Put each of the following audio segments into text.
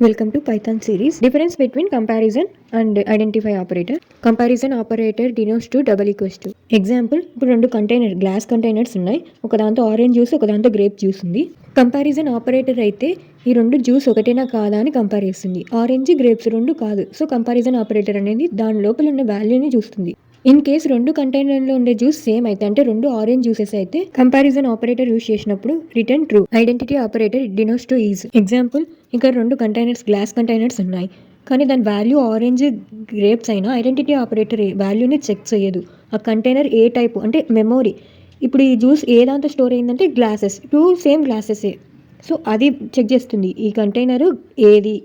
Welcome to Python series. Difference between comparison and identify operator. Comparison operator denotes to double equals to. Example, ఇప్పుడు రెండు glass containers ఉన్నాయి. ఒక దాంతో orange juice, ఒక దాంతో grape juice ఉంది. కంపారిజన్ ఆపరేటర్ అయితే ఈ రెండు జ్యూస్ ఒకటేనా కాదా అని కంపేర్ చేస్తుంది. ఆరెంజ్ గ్రేప్స్ రెండు కాదు. సో కంపారిజన్ ఆపరేటర్ అనేది దాని లోపల ఉన్న వాల్యూని చూస్తుంది. ఇన్ కేస్ రెండు కంటైనర్లో ఉండే జ్యూస్ సేమ్ అయితే, అంటే రెండు ఆరెంజ్ జ్యూసెస్ అయితే కంపారిజన్ ఆపరేటర్ యూస్ చేసినప్పుడు return true. Identity operator denotes to is. Example, ఇక్కడ రెండు గ్లాస్ కంటైనర్స్ ఉన్నాయి, కానీ దాని వాల్యూ ఆరెంజ్ గ్రేప్స్ అయినా ఐడెంటిటీ ఆపరేటర్ వాల్యూని చెక్ చేయదు. ఆ కంటైనర్ ఏ టైపు అంటే మెమోరీ. ఇప్పుడు ఈ జ్యూస్ ఏ దాంతో స్టోర్ అయిందంటే గ్లాసెస్, టూ సేమ్ గ్లాసెసే. సో అది చెక్ చేస్తుంది ఈ కంటైనర్ ఏది.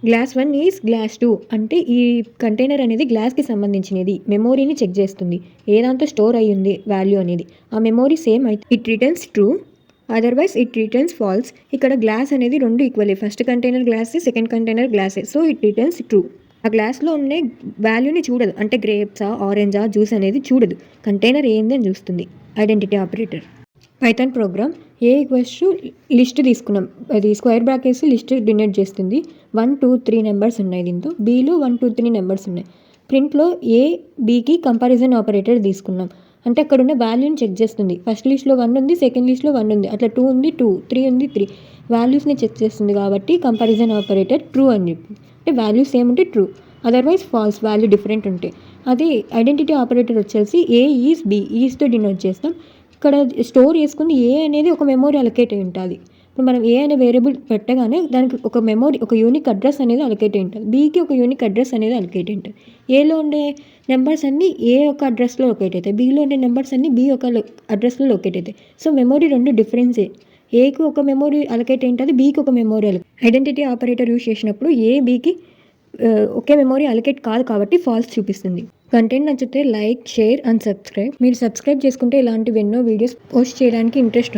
గ్లాస్ 1 ఈజ్ గ్లాస్ 2 అంటే ఈ కంటైనర్ అనేది గ్లాస్కి సంబంధించినది. మెమోరీని చెక్ చేస్తుంది ఏ దాంతో స్టోర్ అయ్యి ఉంది వాల్యూ అనేది. ఆ మెమోరీ సేమ్ అయితే it returns true, otherwise it returns false. ఇక్కడ గ్లాస్ అనేది రెండు ఈక్వలే, ఫస్ట్ కంటైనర్ గ్లాసే, సెకండ్ కంటైనర్ గ్లాసే. So it returns true. ఆ గ్లాస్లో ఉండే వాల్యూని చూడదు, అంటే గ్రేప్సా ఆరెంజా జ్యూస్ అనేది చూడదు. కంటైనర్ ఏంది అని చూస్తుంది. Identity operator. Python program A equals to list తీసుకున్నాం, అది స్క్వేర్ బ్రాకెట్స్ లిస్ట్ డినోట్ చేస్తుంది. 1 2 3 నెంబర్స్ ఉన్నాయి దీంతో. బీలో 1 2 3 నెంబర్స్ ఉన్నాయి. ప్రింట్లో ఏ బీకి కంపారిజన్ ఆపరేటర్ తీసుకున్నాం, అంటే అక్కడ ఉన్న వాల్యూని చెక్ చేస్తుంది. ఫస్ట్ లిస్ట్లో 1 ఉంది, సెకండ్ లిస్ట్లో 1 ఉంది, అట్లా 2 ఉంది 2, 3 ఉంది 3. వాల్యూస్ని చెక్ చేస్తుంది కాబట్టి కంపారిజన్ ఆపరేటర్ ట్రూ అని చెప్పి. అంటే వాల్యూ సేమ్ ఉంటే true, otherwise falls value different ఉంటే. అదే ఐడెంటిటీ ఆపరేటర్ వచ్చేసి ఏ ఈజ్ బి, ఈజ్తో డినోట్ చేస్తాం. ఇక్కడ స్టోర్ చేసుకుంది ఏ అనేది ఒక మెమోరీ అలొకేట్ అయి ఉంటుంది. ఇప్పుడు మనం ఏ అనే వేరియబుల్ పెట్టగానే దానికి ఒక మెమోరీ, ఒక యూనిక్ అడ్రస్ అనేది అలొకేట్ అయి ఉంటుంది. బీకి ఒక యూనిక్ అడ్రస్ అనేది అలొకేట్ అయి ఉంటుంది. ఏలో ఉండే నెంబర్స్ అన్నీ ఏ ఒక అడ్రస్లో లొకేట్ అవుతాయి, బీలో ఉండే నెంబర్స్ అన్నీ బి ఒక అడ్రస్లో లొకేట్ అవుతాయి. సో మెమోరీ రెండు డిఫరెన్సే. ఏకి ఒక మెమోరీ అలొకేట్ అయి ఉంటుంది, బీకి ఒక మెమోరీ ఐడెంటిటీ ఆపరేటర్ యూస్ చేసినప్పుడు ఏ బీకి ఒకే మెమోరీ అలొకేట్ కాదు కాబట్టి ఫాల్స్ చూపిస్తుంది. కంటెంట్ నచ్చితే లైక్, షేర్ అండ్ సబ్స్క్రైబ్. మీరు సబ్స్క్రైబ్ చేసుకుంటే ఇలాంటివి ఎన్నో వీడియోస్ పోస్ట్ చేయడానికి ఇంట్రెస్ట్